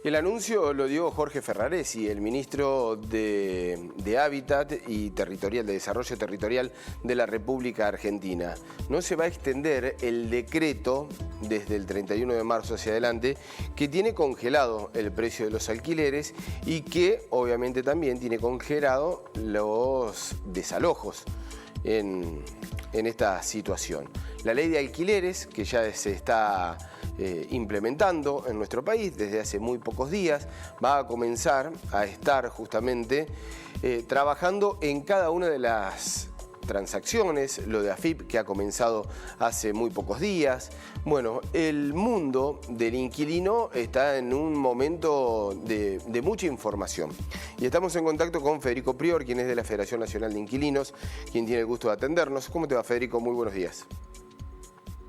El anuncio lo dio Jorge Ferraresi, el ministro de Hábitat y de Desarrollo Territorial de la República Argentina. No se va a extender el decreto desde el 31 de marzo hacia adelante que tiene congelado el precio de los alquileres y que obviamente también tiene congelado los desalojos en esta situación. La ley de alquileres, que ya se está implementando en nuestro país desde hace muy pocos días, va a comenzar a estar justamente trabajando en cada una de las transacciones, lo de AFIP que ha comenzado hace muy pocos días. Bueno, el mundo del inquilino está en un momento de mucha información y estamos en contacto con Federico Prior, quien es de la Federación Nacional de Inquilinos, quien tiene el gusto de atendernos. ¿Cómo te va, Federico? Muy buenos días.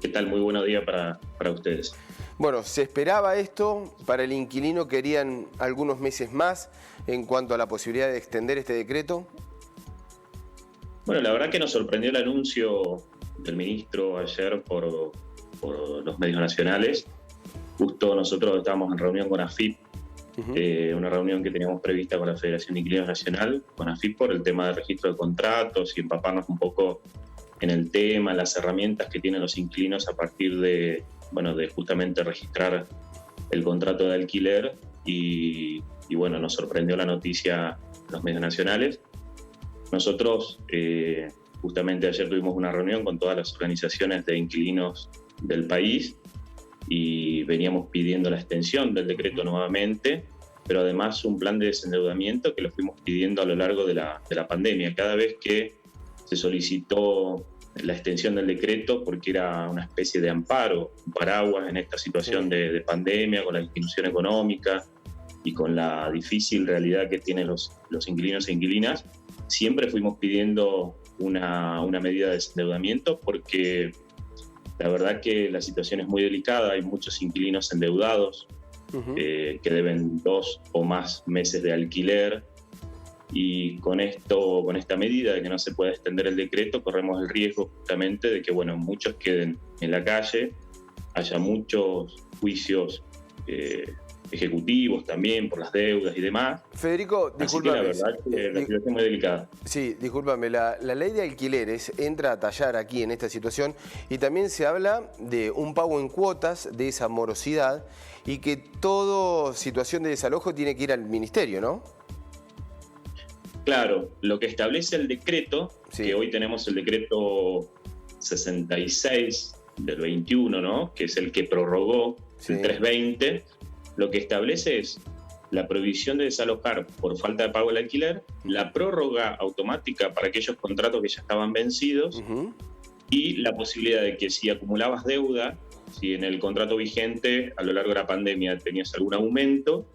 ¿Qué tal? Muy buenos días para ustedes. Bueno, ¿se esperaba esto? ¿Para el inquilino querían algunos meses más en cuanto a la posibilidad de extender este decreto? Bueno, la verdad que nos sorprendió el anuncio del ministro ayer por los medios nacionales. Justo nosotros estábamos en reunión con AFIP, una reunión que teníamos prevista con la Federación de Inquilinos Nacional, con AFIP por el tema del registro de contratos y empaparnos un poco en el tema, las herramientas que tienen los inquilinos a partir de justamente registrar el contrato de alquiler y bueno, nos sorprendió la noticia en los medios nacionales. Nosotros justamente ayer tuvimos una reunión con todas las organizaciones de inquilinos del país y veníamos pidiendo la extensión del decreto nuevamente, pero además un plan de desendeudamiento que lo fuimos pidiendo a lo largo de la pandemia. Cada vez que se solicitó la extensión del decreto, porque era una especie de amparo, un paraguas en esta situación de pandemia, con la disminución económica y con la difícil realidad que tienen los inquilinos e inquilinas, siempre fuimos pidiendo una medida de desendeudamiento porque la verdad que la situación es muy delicada, hay muchos inquilinos endeudados que deben 2 o más meses de alquiler. Y con esta medida de que no se pueda extender el decreto, corremos el riesgo justamente de que muchos queden en la calle, haya muchos juicios ejecutivos también por las deudas y demás. Federico, discúlpame. Así que la verdad que la situación es muy delicada. Sí, discúlpame, la ley de alquileres entra a tallar aquí en esta situación y también se habla de un pago en cuotas, de esa morosidad y que toda situación de desalojo tiene que ir al ministerio, ¿no? Claro, lo que establece el decreto, que hoy tenemos el decreto 66 del 21, ¿no? Que es el que prorrogó el 320, lo que establece es la prohibición de desalojar por falta de pago del alquiler, la prórroga automática para aquellos contratos que ya estaban vencidos y la posibilidad de que si acumulabas deuda, si en el contrato vigente a lo largo de la pandemia tenías algún aumento,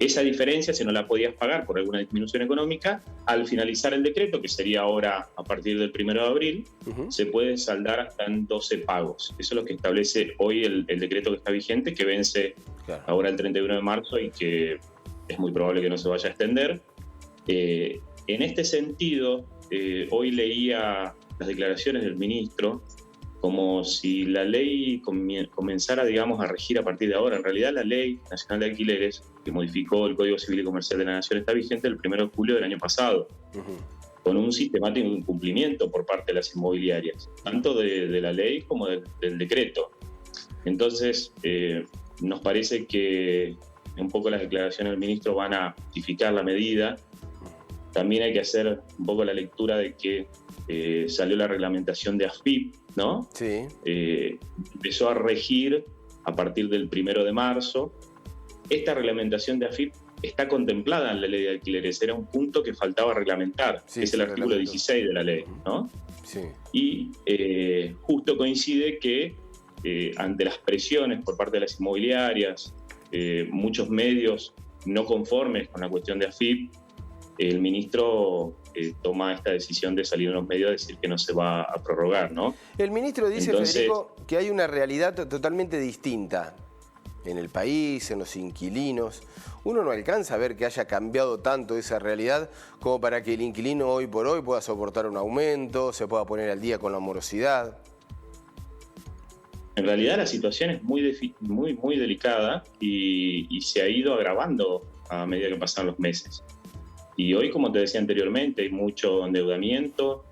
esa diferencia, si no la podías pagar por alguna disminución económica, al finalizar el decreto, que sería ahora a partir del 1 de abril, se puede saldar hasta en 12 pagos. Eso es lo que establece hoy el decreto que está vigente, que vence ahora el 31 de marzo y que es muy probable que no se vaya a extender. En este sentido, hoy leía las declaraciones del ministro como si la ley comenzara, digamos, a regir a partir de ahora. En realidad, la Ley Nacional de Alquileres, que modificó el Código Civil y Comercial de la Nación, está vigente el 1 de julio del año pasado, con un sistemático incumplimiento por parte de las inmobiliarias, tanto de la ley como del decreto. Entonces, nos parece que un poco las declaraciones del ministro van a justificar la medida. También hay que hacer un poco la lectura de que salió la reglamentación de AFIP, ¿no? Sí. Empezó a regir a partir del 1 de marzo. Esta reglamentación de AFIP está contemplada en la ley de alquileres, era un punto que faltaba reglamentar, que es el artículo 16 de la ley, ¿no? Sí. Y justo coincide que ante las presiones por parte de las inmobiliarias, muchos medios no conformes con la cuestión de AFIP, el ministro toma esta decisión de salir en los medios a decir que no se va a prorrogar, ¿no? El ministro dice, entonces, Federico, que hay una realidad totalmente distinta en el país, en los inquilinos. Uno no alcanza a ver que haya cambiado tanto esa realidad como para que el inquilino hoy por hoy pueda soportar un aumento, se pueda poner al día con la morosidad. En realidad la situación es muy delicada y se ha ido agravando a medida que pasan los meses. Y hoy, como te decía anteriormente, hay mucho endeudamiento,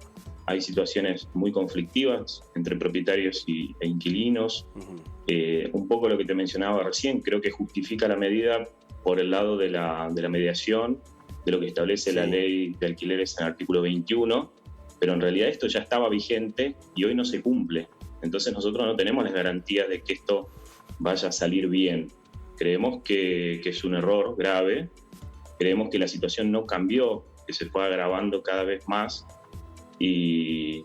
hay situaciones muy conflictivas entre propietarios e inquilinos. Un poco lo que te mencionaba recién, creo que justifica la medida por el lado de la mediación, de lo que establece la ley de alquileres en el artículo 21, pero en realidad esto ya estaba vigente y hoy no se cumple. Entonces nosotros no tenemos las garantías de que esto vaya a salir bien. Creemos que es un error grave, creemos que la situación no cambió, que se fue agravando cada vez más, y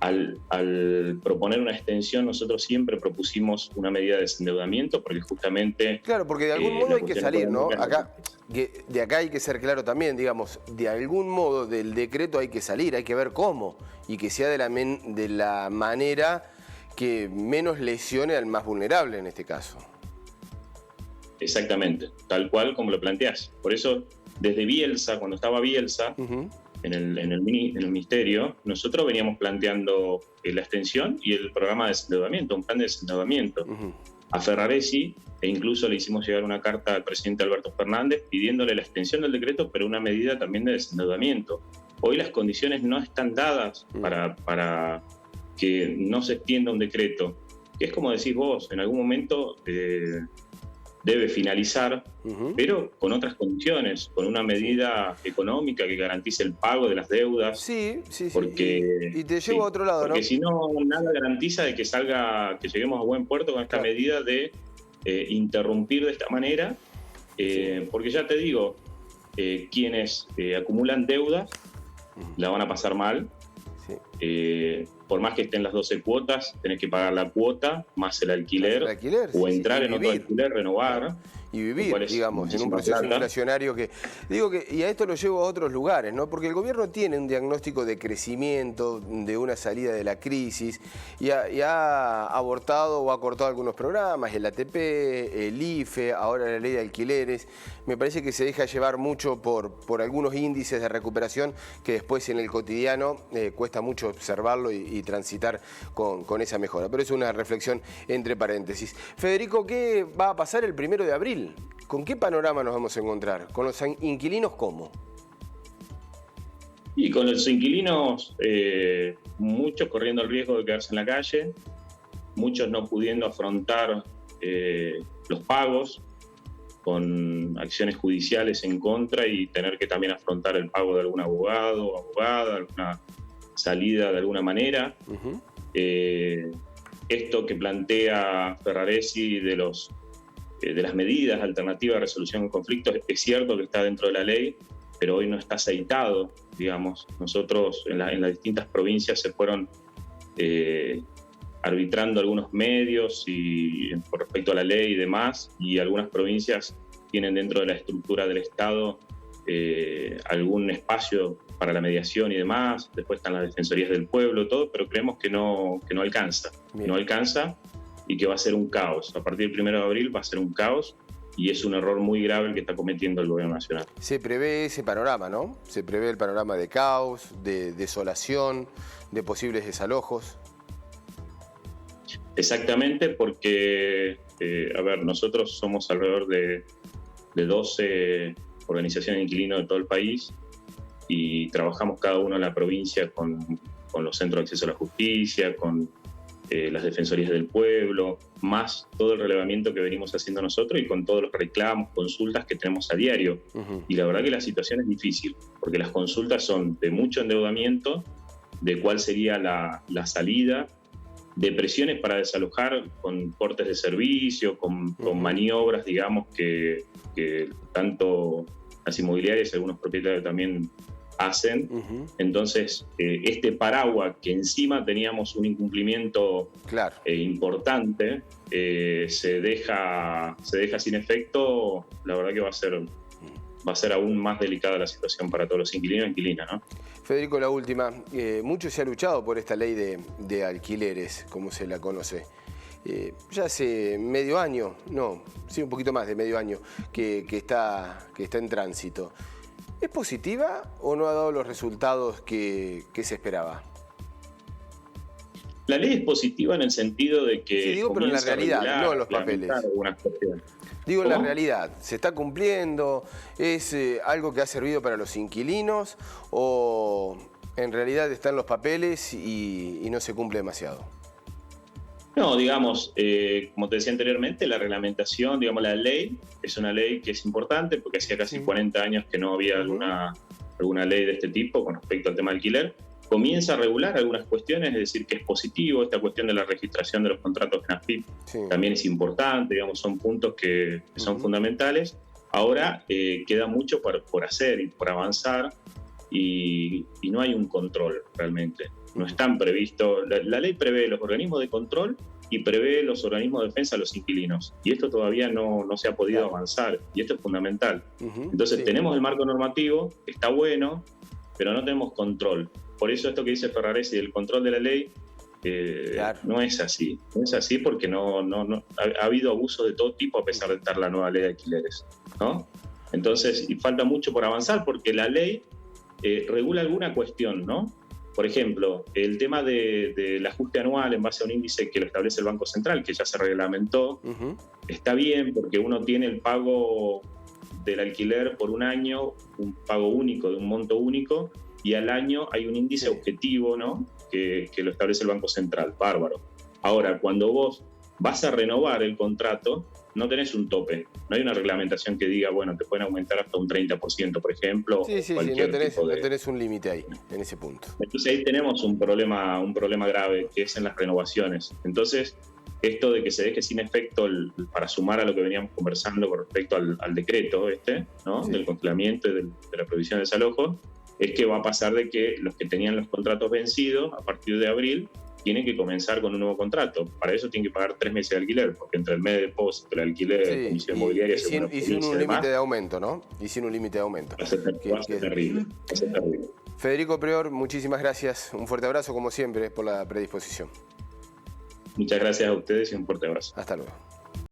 al proponer una extensión nosotros siempre propusimos una medida de desendeudamiento porque justamente... Claro, porque de algún modo hay que salir, ¿no? De acá hay que ser claro también, digamos, de algún modo del decreto hay que salir, hay que ver cómo, y que sea de la manera que menos lesione al más vulnerable en este caso. Exactamente, tal cual como lo planteás. Por eso, desde Bielsa, cuando estaba Bielsa, en el ministerio, nosotros veníamos planteando la extensión y el programa de desendeudamiento, un plan de desendeudamiento. A Ferraresi, e incluso le hicimos llegar una carta al presidente Alberto Fernández pidiéndole la extensión del decreto, pero una medida también de desendeudamiento. Hoy las condiciones no están dadas para que no se extienda un decreto, que es como decís vos, en algún momento debe finalizar, pero con otras condiciones, con una medida económica que garantice el pago de las deudas. Sí. Porque, y te llevo a otro lado, porque ¿no? si no, nada garantiza de que lleguemos a buen puerto con esta medida de interrumpir de esta manera, porque ya te digo, quienes acumulan deudas la van a pasar mal. Por más que estén las 12 cuotas, tenés que pagar la cuota más el alquiler, o entrar en otro alquiler, renovar. Y vivir, digamos, en un proceso inflacionario que... y a esto lo llevo a otros lugares, ¿no? Porque el gobierno tiene un diagnóstico de crecimiento, de una salida de la crisis, y ha abortado o ha cortado algunos programas, el ATP, el IFE, ahora la ley de alquileres. Me parece que se deja llevar mucho por algunos índices de recuperación que después en el cotidiano cuesta mucho observarlo y transitar con esa mejora. Pero es una reflexión entre paréntesis. Federico, ¿qué va a pasar el 1 de abril? ¿Con qué panorama nos vamos a encontrar? ¿Con los inquilinos cómo? Y con los inquilinos, muchos corriendo el riesgo de quedarse en la calle, muchos no pudiendo afrontar los pagos, con acciones judiciales en contra y tener que también afrontar el pago de algún abogado o abogada, alguna salida de alguna manera. Esto que plantea Ferraresi de las medidas alternativas de resolución de conflictos, es cierto que está dentro de la ley, pero hoy no está aceitado, digamos. Nosotros en las distintas provincias se fueron arbitrando algunos medios con respecto a la ley y demás, y algunas provincias tienen dentro de la estructura del Estado algún espacio para la mediación y demás. Después están las defensorías del pueblo, todo, pero creemos que no alcanza. Bien. No alcanza y que va a ser un caos. A partir del 1 de abril va a ser un caos y es un error muy grave el que está cometiendo el gobierno nacional. Se prevé ese panorama, ¿no? Se prevé el panorama de caos, de desolación, de posibles desalojos. Exactamente, porque, nosotros somos alrededor de 12 organizaciones de inquilinos de todo el país y trabajamos cada uno en la provincia con los centros de acceso a la justicia, con las defensorías del pueblo, más todo el relevamiento que venimos haciendo nosotros y con todos los reclamos, consultas que tenemos a diario. Y la verdad que la situación es difícil, porque las consultas son de mucho endeudamiento, de cuál sería la salida, de presiones para desalojar con cortes de servicio, con maniobras, digamos, que tanto las inmobiliarias y algunos propietarios también hacen. Entonces, este paraguas que encima teníamos un incumplimiento importante, se deja sin efecto. La verdad que va a ser aún más delicada la situación para todos los inquilinos e inquilinas, ¿no? Federico, la última. Mucho se ha luchado por esta ley de alquileres, como se la conoce. Ya hace medio año, un poquito más de medio año, que está en tránsito. ¿Es positiva o no ha dado los resultados que se esperaba? La ley es positiva en el sentido de que... Sí, digo, pero en la realidad, no en los papeles. Digo, en la realidad, ¿se está cumpliendo? ¿Es algo que ha servido para los inquilinos? ¿O en realidad está en los papeles y no se cumple demasiado? No, digamos, como te decía anteriormente, la reglamentación, digamos, la ley, es una ley que es importante porque hacía casi 40 años que no había alguna ley de este tipo con respecto al tema del alquiler. Comienza a regular algunas cuestiones, es decir, que es positivo. Esta cuestión de la registración de los contratos en AFIP también es importante, digamos, son puntos que son fundamentales. Ahora queda mucho por hacer y por avanzar y no hay un control realmente. No están previstos, la ley prevé los organismos de control y prevé los organismos de defensa a los inquilinos. Y esto todavía no se ha podido avanzar y esto es fundamental. Entonces tenemos el marco normativo, está bueno, pero no tenemos control. Por eso esto que dice Ferraresi del control de la ley no es así. No es así porque ha habido abusos de todo tipo a pesar de estar la nueva ley de alquileres, ¿no? Entonces, y falta mucho por avanzar porque la ley regula alguna cuestión, ¿no? Por ejemplo, el tema del ajuste anual en base a un índice que lo establece el Banco Central, que ya se reglamentó, está bien porque uno tiene el pago del alquiler por un año, un pago único de un monto único, y al año hay un índice objetivo, ¿no? que lo establece el Banco Central, bárbaro. Ahora, cuando vos vas a renovar el contrato, no tenés un tope, no hay una reglamentación que diga, bueno, te pueden aumentar hasta un 30%, por ejemplo. No tenés un límite ahí, en ese punto. Entonces ahí tenemos un problema grave, que es en las renovaciones. Entonces, esto de que se deje sin efecto, para sumar a lo que veníamos conversando con respecto al decreto ¿no? Del congelamiento y de la prohibición de desalojo, es que va a pasar de que los que tenían los contratos vencidos a partir de abril tienen que comenzar con un nuevo contrato. Para eso tienen que pagar 3 meses de alquiler, porque entre el mes de depósito, el alquiler, comisión inmobiliaria... Y sin un límite de aumento, ¿no? Y sin un límite de aumento. Va a ser terrible. Federico Prior, muchísimas gracias. Un fuerte abrazo, como siempre, por la predisposición. Muchas gracias a ustedes y un fuerte abrazo. Hasta luego.